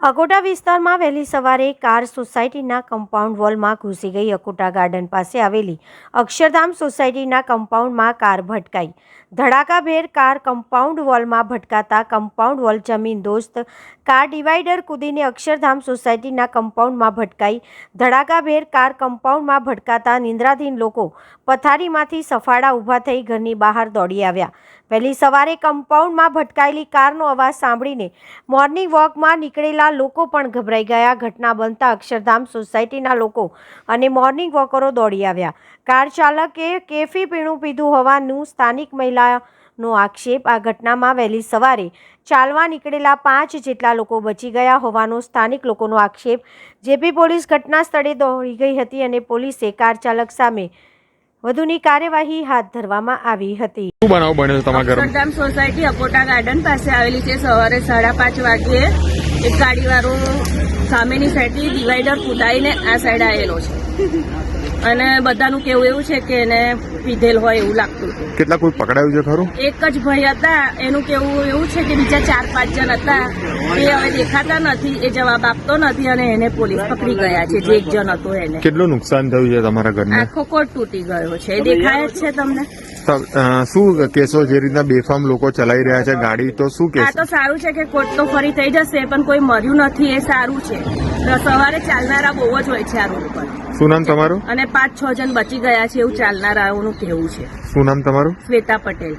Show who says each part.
Speaker 1: અકોટા વિસ્તારમાં વહેલી સવારે કાર સોસાયટીના કમ્પાઉન્ડ વોલમાં ઘૂસી ગઈ. અકોટા ગાર્ડન પાસે આવેલી અક્ષરધામ સોસાયટીના કમ્પાઉન્ડમાં કાર ભટકાઈ. ધડાકાભેર કાર કમ્પાઉન્ડ વોલમાં ભટકાતા કમ્પાઉન્ડ વોલ જમીનદોસ્ત કાર ડિવાઈડર કૂદીને અક્ષરધામ સોસાયટીના કમ્પાઉન્ડમાં ભટકાઈ. ધડાકાભેર કાર કમ્પાઉન્ડમાં ભટકાતા નિંદ્રાધીન લોકો પથારીમાંથી સફાળા ઊભા થઈ ઘરની બહાર દોડી આવ્યા. વહેલી સવારે કમ્પાઉન્ડમાં ભટકાયેલી કારનો અવાજ સાંભળીને મોર્નિંગ વોકમાં નીકળેલા લોકો પણ ગભરાઈ ગયા. ઘટના બનતા અક્ષરધામ સોસાયટીના લોકો અને મોર્નિંગ વોકરો દોડી આવ્યા. કાર ચાલકે કેફી પીણું પીધું હોવાનું સ્થાનિક મહિલાનો આક્ષેપ. આ ઘટનામાં વહેલી સવારે ચાલવા નીકળેલા 5 જેટલા લોકો બચી ગયા હોવાનો સ્થાનિક લોકોનો આક્ષેપ. જેપી પોલીસ ઘટના સ્થળે દોડી ગઈ હતી અને પોલીસે કાર ચાલક સામે વધુની કાર્યવાહી હાથ ધરવામાં આવી હતી.
Speaker 2: શું બનાવ બન્યો તમારા ઘરમાં?
Speaker 3: અક્ષરધામ સોસાયટી અકોટા ગાર્ડન પાસે આવેલી છે. સવારે 5:30 વાગ્યે એક ગાડીવાળો સામેની સાઈડથી ડિવાઈડર કૂદાઈને આ સાઈડ આવેલો છે અને બધાનું કેવું એવું છે કે એને પીધેલ હોય એવું લાગતું હતું.
Speaker 2: કેટલા કોઈ પકડાયું છે ખરું?
Speaker 3: એક જ ભાઈ હતા, એનું કેવું એવું છે કે બીજા 4-5 જણ હતા એ હવે દેખાતા નથી, એ જવાબ આપતો નથી અને એને પોલીસ પકડી ગયા છે. જે એક જણ હતો એને.
Speaker 2: કેટલું નુકસાન થયું છે તમારા ઘરને?
Speaker 3: આખો કોટ તૂટી ગયો છે, એ દેખાય જ છે તમને.
Speaker 2: શું કેસો જે રીતના બેફામ લોકો ચલાવી રહ્યા છે ગાડી, તો શું
Speaker 3: આ
Speaker 2: કેસો?
Speaker 3: તો સારું છે કે કોર્ટ તો ફરી થઈ જશે, પણ કોઈ મર્યું નથી, એ સારું છે. સવારે ચાલનારા બહુ જ હોય છે આ રોડ પર.
Speaker 2: શું નામ તમારું?
Speaker 3: અને 5-6 જણ બચી ગયા છે એવું ચાલનારાઓનું કહેવું છે.
Speaker 2: શું નામ તમારું?
Speaker 3: શ્વેતા પટેલ.